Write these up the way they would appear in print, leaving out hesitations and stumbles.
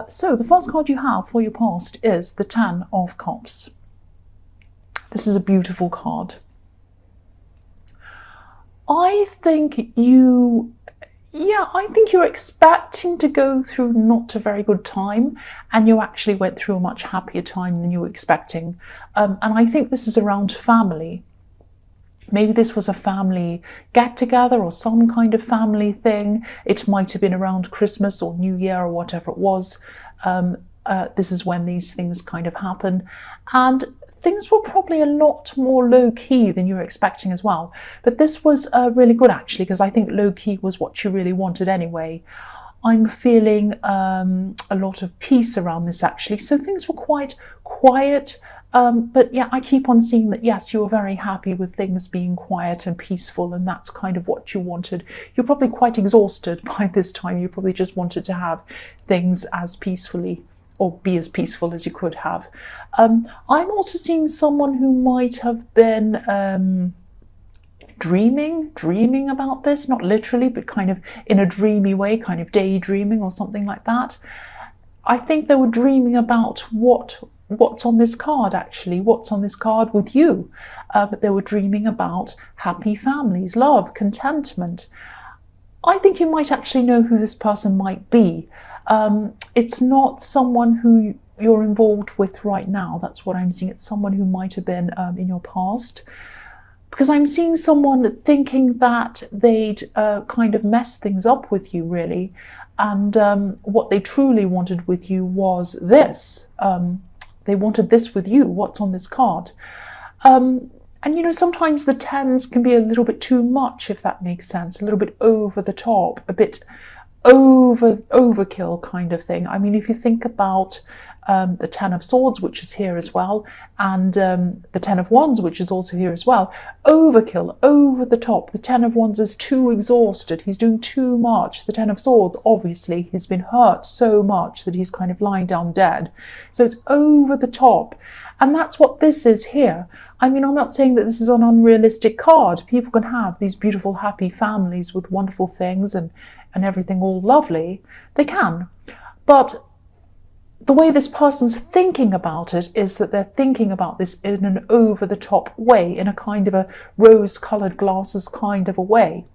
So the first card you have for your past is the Ten of Cups. This is a beautiful card. I think you're expecting to go through not a very good time, and you actually went through a much happier time than you were expecting. And I think this is around family. Maybe this was a family get-together or some kind of family thing. It might have been around Christmas or New Year or whatever it was. This is when these things kind of happen. And things were probably a lot more low-key than you were expecting as well. But this was really good, actually, because I think low-key was what you really wanted anyway. I'm feeling a lot of peace around this, actually. So things were quite quiet. But yeah, I keep on seeing that, yes, you're very happy with things being quiet and peaceful, and that's kind of what you wanted. You're probably quite exhausted by this time. You probably just wanted to have things as peacefully, or be as peaceful as you could have. I'm also seeing someone who might have been dreaming about this, not literally, but kind of in a dreamy way, kind of daydreaming or something like that. I think they were dreaming about what's on this card, actually, what's on this card with you. But they were dreaming about happy families, love, contentment. I think you might actually know who this person might be. It's not someone who you're involved with right now. That's what I'm seeing. It's someone who might have been in your past. Because I'm seeing someone thinking that they'd kind of mess things up with you, really. And what they truly wanted with you was this. They wanted this with you, what's on this card. And, you know, sometimes the tens can be a little bit too much, if that makes sense, a little bit over the top, a bit overkill kind of thing. I mean, if you think about the Ten of Swords, which is here as well, and the Ten of Wands, which is also here as well, overkill, over the top. The Ten of Wands is too exhausted. He's doing too much. The Ten of Swords, obviously, he's been hurt so much that he's kind of lying down dead. So it's over the top. And that's what this is here. I mean, I'm not saying that this is an unrealistic card. People can have these beautiful, happy families with wonderful things and everything all lovely. They can. But the way this person's thinking about it is that they're thinking about this in an over-the-top way, in a kind of a rose-coloured glasses kind of a way.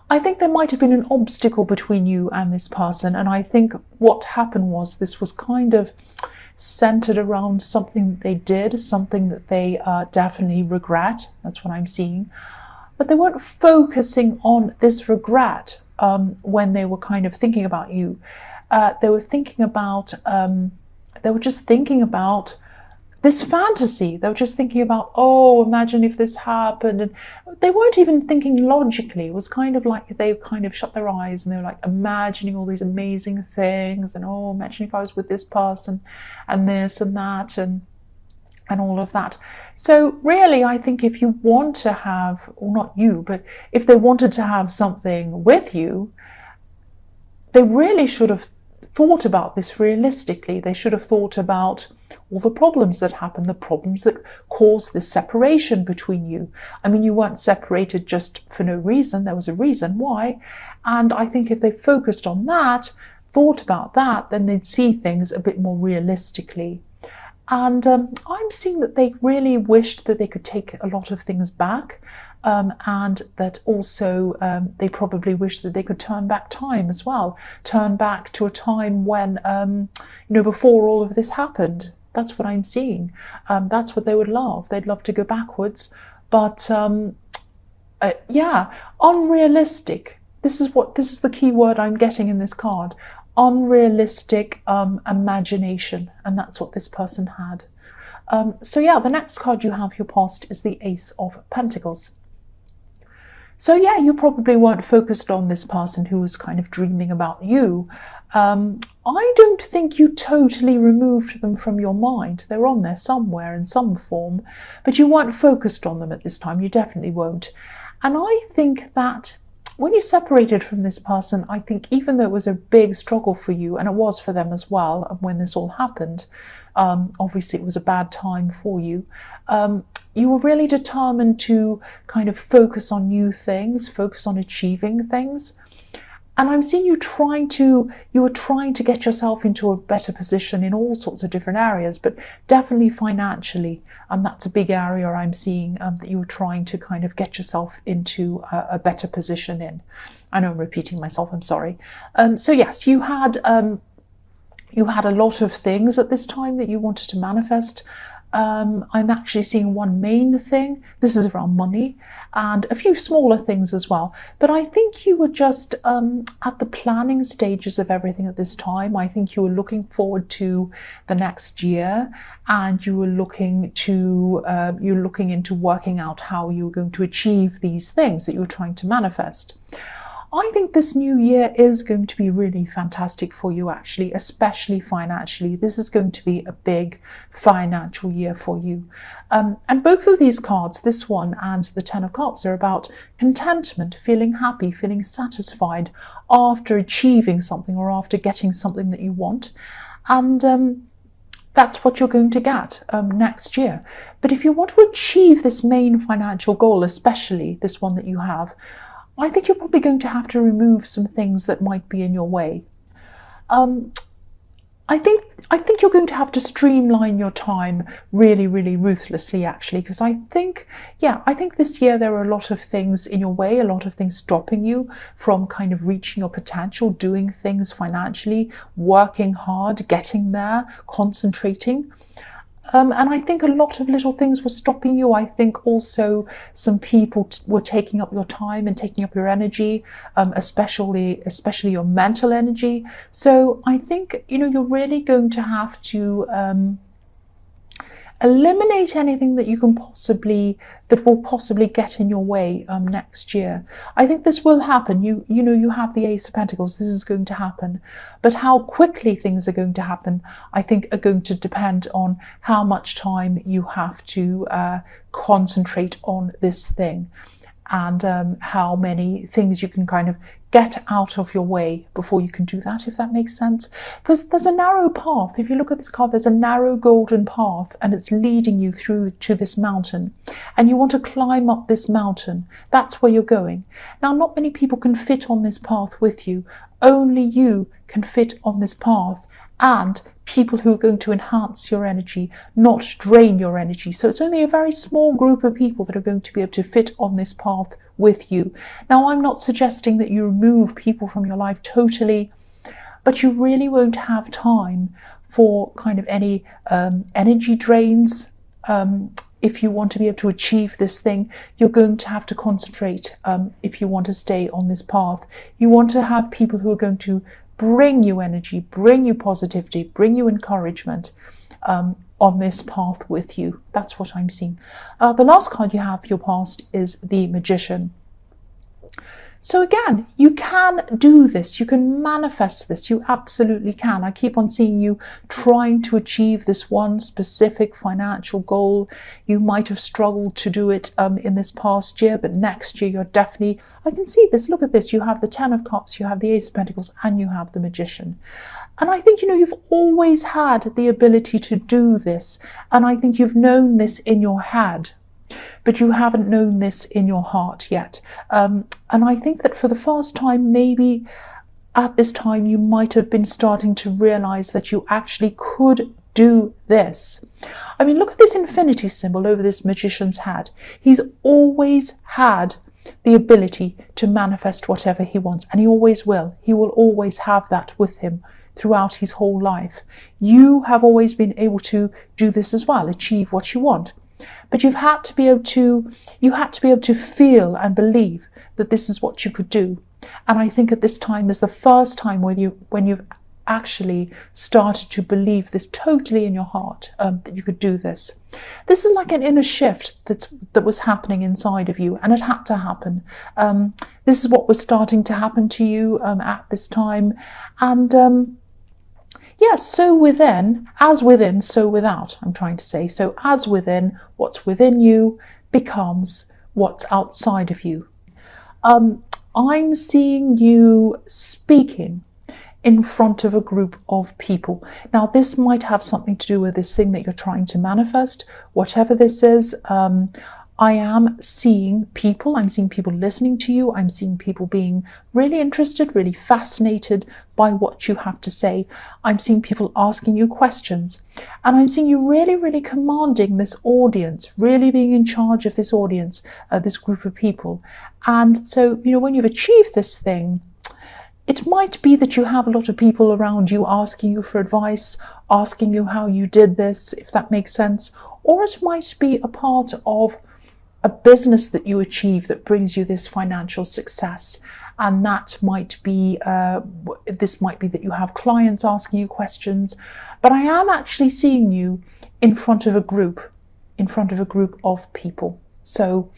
I think there might have been an obstacle between you and this person, and I think what happened was this was kind of centered around something that they did, something that they definitely regret. That's what I'm seeing. But they weren't focusing on this regret when they were kind of thinking about you. They were thinking about, they were just thinking about this fantasy. They were just thinking about, oh, imagine if this happened. And they weren't even thinking logically. It was kind of like they kind of shut their eyes and they were like imagining all these amazing things. And, oh, imagine if I was with this person and this and that and all of that. So really, I think if you want to have, or not you, but if they wanted to have something with you, they really should have thought about this realistically. They should have thought about all the problems that happened, the problems that caused this separation between you. I mean, you weren't separated just for no reason. There was a reason why. And I think if they focused on that, thought about that, then they'd see things a bit more realistically. And I'm seeing that they really wished that they could take a lot of things back, and that also they probably wish that they could turn back time as well, turn back to a time when, before all of this happened. That's what I'm seeing. That's what they would love. They'd love to go backwards. But unrealistic. This is the key word I'm getting in this card. Unrealistic imagination, and that's what this person had. The next card you have your past is the Ace of Pentacles. So yeah, you probably weren't focused on this person who was kind of dreaming about you. I don't think you totally removed them from your mind. They're on there somewhere in some form, but you weren't focused on them at this time. You definitely won't. And I think that when you separated from this person, I think even though it was a big struggle for you, and it was for them as well, when this all happened, obviously it was a bad time for you, you were really determined to kind of focus on new things, focus on achieving things. And I'm seeing you are trying to get yourself into a better position in all sorts of different areas, but definitely financially. And that's a big area I'm seeing that you were trying to kind of get yourself into a better position in. I know I'm repeating myself, I'm sorry. So yes, you had a lot of things at this time that you wanted to manifest. I'm actually seeing one main thing. This is around money and a few smaller things as well. But I think you were just at the planning stages of everything at this time. I think you were looking forward to the next year, and you were looking into working out how you were going to achieve these things that you were trying to manifest. I think this new year is going to be really fantastic for you, actually, especially financially. This is going to be a big financial year for you. And both of these cards, this one and the Ten of Cups, are about contentment, feeling happy, feeling satisfied after achieving something or after getting something that you want. And that's what you're going to get next year. But if you want to achieve this main financial goal, especially this one that you have, I think you're probably going to have to remove some things that might be in your way. I think you're going to have to streamline your time really, really ruthlessly, actually, because I think this year there are a lot of things in your way, a lot of things stopping you from kind of reaching your potential, doing things financially, working hard, getting there, concentrating. And I think a lot of little things were stopping you. I think also some people were taking up your time and taking up your energy, especially your mental energy. So I think, you're really going to have to eliminate anything that will possibly get in your way next year. I think this will happen. You have the Ace of Pentacles. This is going to happen, but how quickly things are going to happen, I think, are going to depend on how much time you have to concentrate on this thing, and how many things you can kind of get out of your way before you can do that, if that makes sense. Because there's a narrow path. If you look at this card, there's a narrow golden path, and it's leading you through to this mountain, and you want to climb up this mountain. That's where you're going. Now, not many people can fit on this path with you. Only you can fit on this path, and people who are going to enhance your energy, not drain your energy. So it's only a very small group of people that are going to be able to fit on this path with you. Now, I'm not suggesting that you remove people from your life totally, but you really won't have time for kind of any energy drains. If you want to be able to achieve this thing, you're going to have to concentrate. If you want to stay on this path, you want to have people who are going to bring you energy, bring you positivity, bring you encouragement on this path with you. That's what I'm seeing. The last card you have for your past is the Magician. So again, you can do this. You can manifest this. You absolutely can. I keep on seeing you trying to achieve this one specific financial goal. You might have struggled to do it in this past year, but next year you're definitely, I can see this. Look at this. You have the Ten of Cups, you have the Ace of Pentacles, and you have the Magician. And I think, you've always had the ability to do this. And I think you've known this in your head, but you haven't known this in your heart yet. And I think that for the first time, maybe at this time, you might have been starting to realize that you actually could do this. I mean, look at this infinity symbol over this magician's head. He's always had the ability to manifest whatever he wants, and he always will. He will always have that with him throughout his whole life. You have always been able to do this as well, achieve what you want. But you had to be able to feel and believe that this is what you could do. And I think at this time is the first time when you've actually started to believe this totally in your heart, that you could do this. This is like an inner shift that was happening inside of you, and it had to happen. This is what was starting to happen to you at this time. And yes, so within, as within, so without, I'm trying to say. So as within, what's within you becomes what's outside of you. I'm seeing you speaking in front of a group of people. Now, this might have something to do with this thing that you're trying to manifest, whatever this is. I am seeing people, I'm seeing people listening to you, I'm seeing people being really interested, really fascinated by what you have to say. I'm seeing people asking you questions, and I'm seeing you really, really commanding this audience, really being in charge of this audience, this group of people. And so, when you've achieved this thing, it might be that you have a lot of people around you asking you for advice, asking you how you did this, if that makes sense, or it might be a part of a business that you achieve that brings you this financial success. And that might be, this might be that you have clients asking you questions, but I am actually seeing you in front of a group of people. So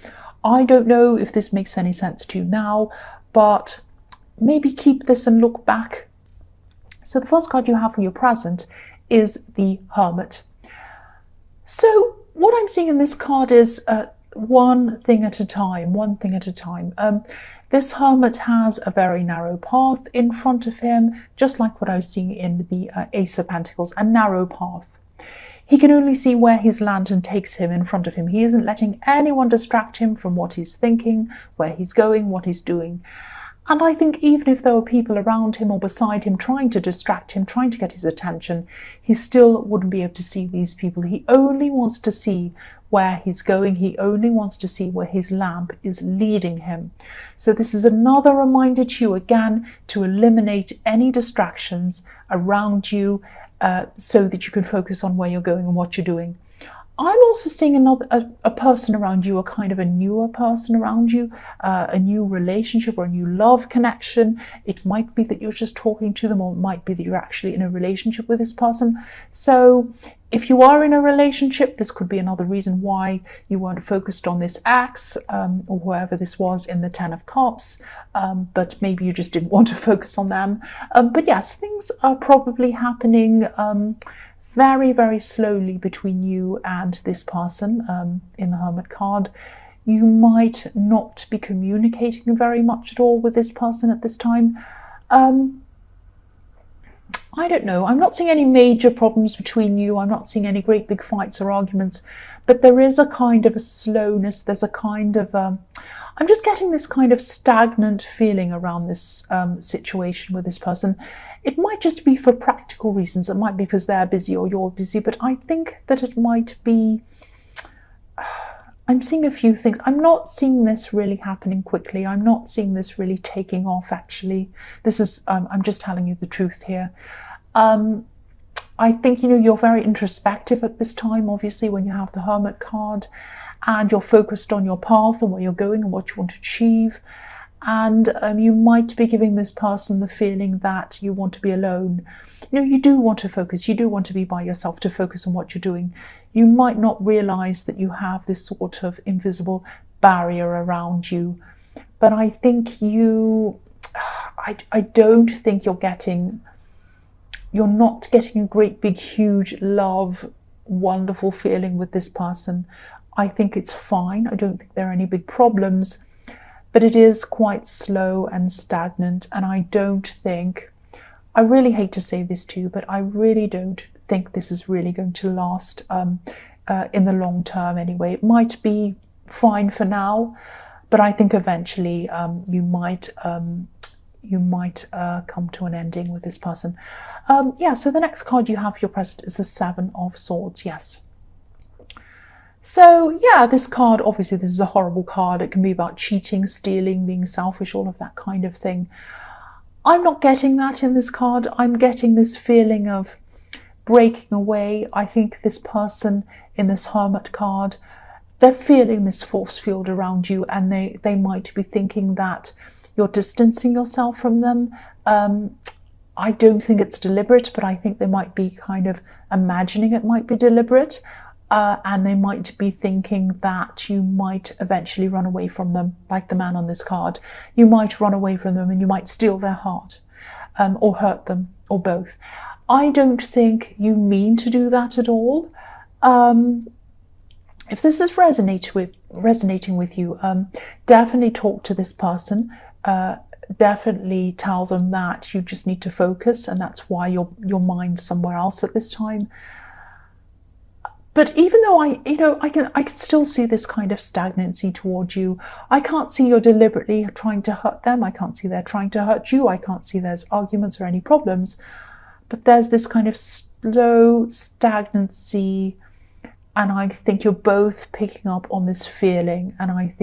I don't know if this makes any sense to you now, but maybe keep this and look back. So the first card you have for your present is the Hermit. So what I'm seeing in this card is one thing at a time. This Hermit has a very narrow path in front of him, just like what I was seeing in the Ace of Pentacles, a narrow path. He can only see where his lantern takes him in front of him. He isn't letting anyone distract him from what he's thinking, where he's going, what he's doing. And I think even if there were people around him or beside him trying to distract him, trying to get his attention, he still wouldn't be able to see these people. He only wants to see where he's going. He only wants to see where his lamp is leading him. So this is another reminder to you, again, to eliminate any distractions around you so that you can focus on where you're going and what you're doing. I'm also seeing a person around you, a kind of a newer person around you, a new relationship or a new love connection. It might be that you're just talking to them, or it might be that you're actually in a relationship with this person. So if you are in a relationship, this could be another reason why you weren't focused on this ex or whoever this was in the Ten of Cups, but maybe you just didn't want to focus on them. But yes, things are probably happening very, very slowly between you and this person in the Hermit card. You might not be communicating very much at all with this person at this time. I don't know. I'm not seeing any major problems between you. I'm not seeing any great big fights or arguments, but there is a kind of a slowness. There's a kind of, I'm just getting this kind of stagnant feeling around this situation with this person. It might just be for practical reasons. It might be because they're busy or you're busy, but I think that it might be, I'm seeing a few things. I'm not seeing this really happening quickly. I'm not seeing this really taking off, actually. This is, I'm just telling you the truth here. I think, you're very introspective at this time, obviously, when you have the Hermit card, and you're focused on your path and where you're going and what you want to achieve. And you might be giving this person the feeling that you want to be alone. You do want to focus. You do want to be by yourself, to focus on what you're doing. You might not realize that you have this sort of invisible barrier around you. But I think I don't think you're not getting a great big huge love, wonderful feeling with this person. I think it's fine. I don't think there are any big problems, but it is quite slow and stagnant. And I really hate to say this to you, but I really don't think this is really going to last in the long term anyway. It might be fine for now, but I think eventually you might come to an ending with this person. So the next card you have for your present is the Seven of Swords. Yes. So yeah, this card, obviously this is a horrible card. It can be about cheating, stealing, being selfish, all of that kind of thing. I'm not getting that in this card. I'm getting this feeling of breaking away. I think this person in this Hermit card, they're feeling this force field around you, and they might be thinking that you're distancing yourself from them. I don't think it's deliberate, but I think they might be kind of imagining it might be deliberate. And they might be thinking that you might eventually run away from them, like the man on this card. You might run away from them and you might steal their heart, or hurt them, or both. I don't think you mean to do that at all. If this is resonating with you, definitely talk to this person. Definitely tell them that you just need to focus, and that's why your mind's somewhere else at this time. But even though I can still see this kind of stagnancy towards you. I can't see you're deliberately trying to hurt them. I can't see they're trying to hurt you. I can't see there's arguments or any problems. But there's this kind of slow stagnancy, and I think you're both picking up on this feeling, and I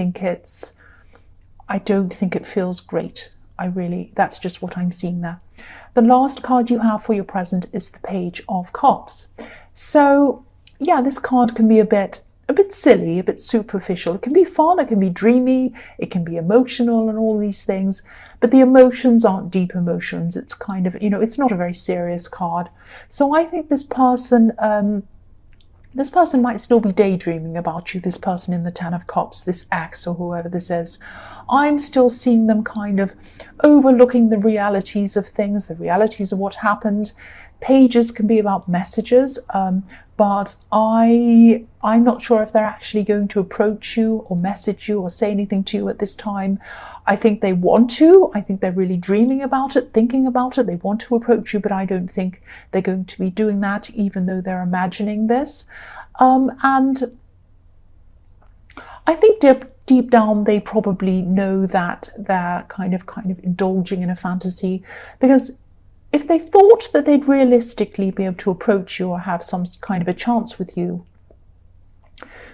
don't think it feels great. That's just what I'm seeing there. The last card you have for your present is the Page of Cups. So yeah, this card can be a bit silly, a bit superficial. It can be fun, it can be dreamy, it can be emotional and all these things, but the emotions aren't deep emotions. It's kind of, it's not a very serious card. So I think this person might still be daydreaming about you, this person in the Ten of Cups, this ex or whoever this is. I'm still seeing them kind of overlooking the realities of things, the realities of what happened. Pages can be about messages, but I'm not sure if they're actually going to approach you or message you or say anything to you at this time. I think they want to. I think they're really dreaming about it, thinking about it. They want to approach you, but I don't think they're going to be doing that, even though they're imagining this. And I think deep down, they probably know that they're kind of indulging in a fantasy, because if they thought that they'd realistically be able to approach you or have some kind of a chance with you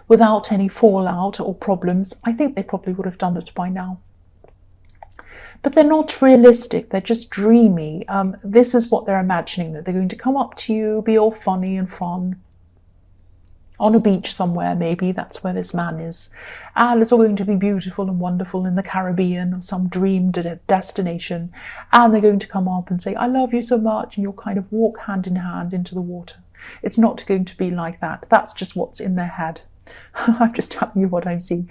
without any fallout or problems, I think they probably would have done it by now. But they're not realistic, they're just dreamy. This is what they're imagining, that they're going to come up to you, be all funny and fun, on a beach somewhere, maybe that's where this man is, and it's all going to be beautiful and wonderful in the Caribbean or some dream destination, and they're going to come up and say, I love you so much, and you'll kind of walk hand in hand into the water. It's not going to be like that. That's just what's in their head. I'm just telling you what I'm seeing.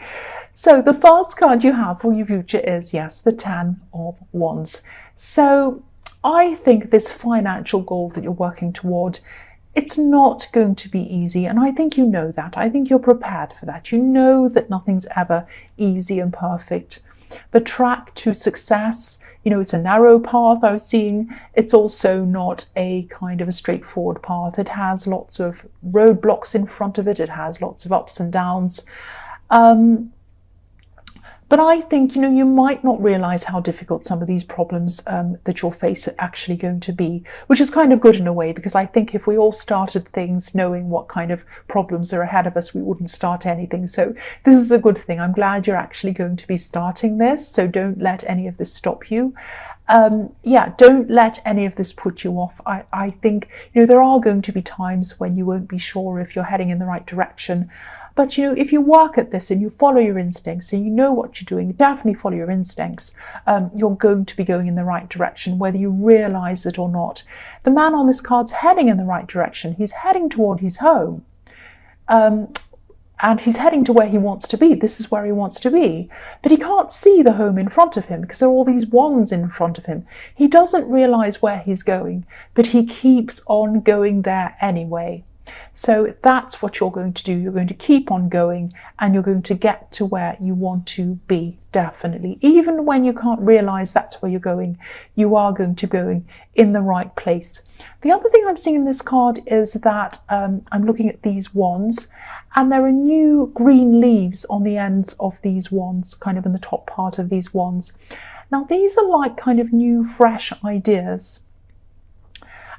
So the first card you have for your future is, yes, the Ten of Wands. So I think this financial goal that you're working toward, it's not going to be easy, and I think you know that. I think you're prepared for that. You know that nothing's ever easy and perfect. The track to success, it's a narrow path I was seeing. It's also not a kind of a straightforward path. It has lots of roadblocks in front of it. It has lots of ups and downs. But I think, you might not realise how difficult some of these problems that you'll face are actually going to be, which is kind of good in a way, because I think if we all started things knowing what kind of problems are ahead of us, we wouldn't start anything. So this is a good thing. I'm glad you're actually going to be starting this. So don't let any of this stop you. Don't let any of this put you off. I think, there are going to be times when you won't be sure if you're heading in the right direction. But, if you work at this and you follow your instincts and you know what you're doing, definitely follow your instincts, you're going to be going in the right direction, whether you realise it or not. The man on this card's heading in the right direction. He's heading toward his home. And he's heading to where he wants to be. This is where he wants to be. But he can't see the home in front of him because there are all these wands in front of him. He doesn't realise where he's going, but he keeps on going there anyway. So that's what you're going to do. You're going to keep on going, and you're going to get to where you want to be, definitely. Even when you can't realise that's where you're going, you are going to go in the right place. The other thing I'm seeing in this card is that I'm looking at these wands, and there are new green leaves on the ends of these wands, kind of in the top part of these wands. Now, these are like kind of new, fresh ideas.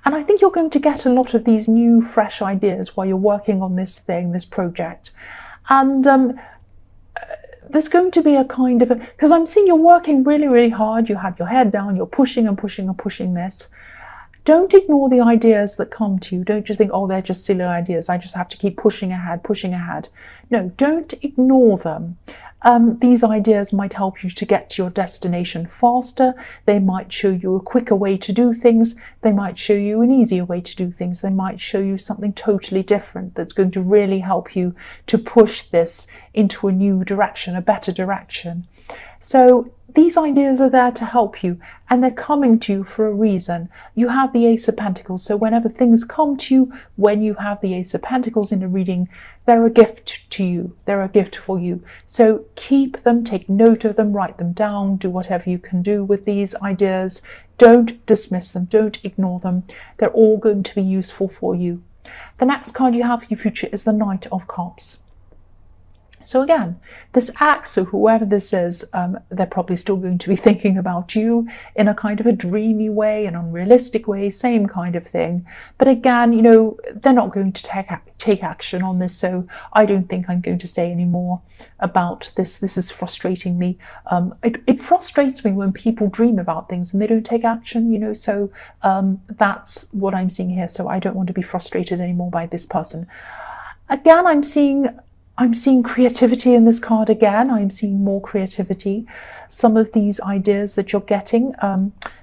And I think you're going to get a lot of these new, fresh ideas while you're working on this thing, this project. And there's going to be a kind of, because I'm seeing you're working really, really hard. You have your head down, you're pushing and pushing and pushing this. Don't ignore the ideas that come to you. Don't just think, oh, they're just silly ideas. I just have to keep pushing ahead, pushing ahead. No, don't ignore them. These ideas might help you to get to your destination faster. They might show you a quicker way to do things. They might show you an easier way to do things. They might show you something totally different that's going to really help you to push this into a new direction, a better direction. So these ideas are there to help you, and they're coming to you for a reason. You have the Ace of Pentacles, so whenever things come to you, when you have the Ace of Pentacles in a reading, they're a gift to you. They're a gift for you. So keep them, take note of them, write them down, do whatever you can do with these ideas. Don't dismiss them, don't ignore them. They're all going to be useful for you. The next card you have for your future is the Knight of Cups. So again, this ex, or whoever this is, they're probably still going to be thinking about you in a kind of a dreamy way, an unrealistic way, same kind of thing. But again, you know, they're not going to take action on this, so I don't think I'm going to say any more about this. This is frustrating me. It frustrates me when people dream about things and they don't take action, you know, so that's what I'm seeing here. So I don't want to be frustrated anymore by this person. Again, I'm seeing creativity in this card again. I'm seeing more creativity. Some of these ideas that you're getting,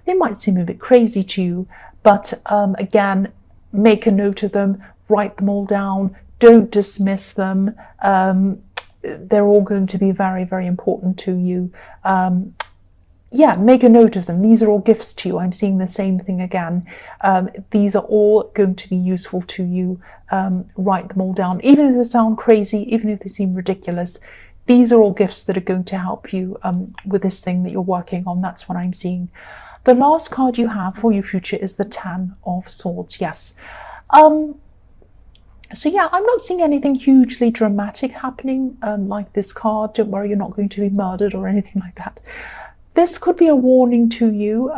they might seem a bit crazy to you, but again, make a note of them, write them all down, don't dismiss them. They're all going to be very, very important to you. Yeah, make a note of them. These are all gifts to you. I'm seeing the same thing again. These are all going to be useful to you. Write them all down. Even if they sound crazy, even if they seem ridiculous, these are all gifts that are going to help you with this thing that you're working on. That's what I'm seeing. The last card you have for your future is the Ten of Swords. Yes. So yeah, I'm not seeing anything hugely dramatic happening like this card. Don't worry, you're not going to be murdered or anything like that. This could be a warning to you.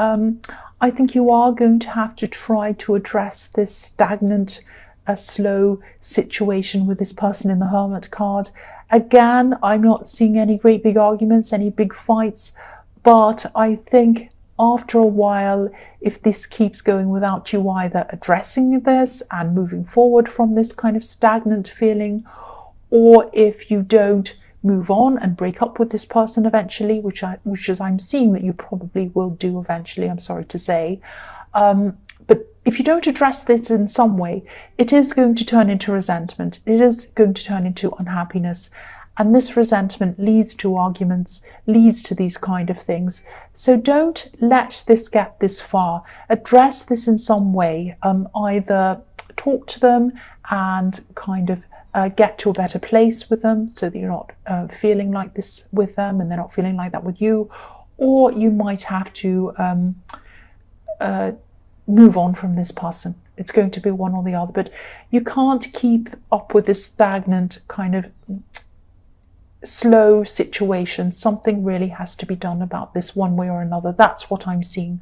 I think you are going to have to try to address this stagnant, slow situation with this person in the Hermit card. Again, I'm not seeing any great big arguments, any big fights, but I think after a while, if this keeps going without you either addressing this and moving forward from this kind of stagnant feeling, or if you don't move on and break up with this person eventually, which I'm seeing that you probably will do eventually, I'm sorry to say. But if you don't address this in some way, it is going to turn into resentment. It is going to turn into unhappiness. And this resentment leads to arguments, leads to these kind of things. So don't let this get this far. Address this in some way. Either talk to them and kind of get to a better place with them so that you're not feeling like this with them and they're not feeling like that with you. Or you might have to move on from this person. It's going to be one or the other, but you can't keep up with this stagnant kind of slow situation. Something really has to be done about this one way or another. That's what I'm seeing.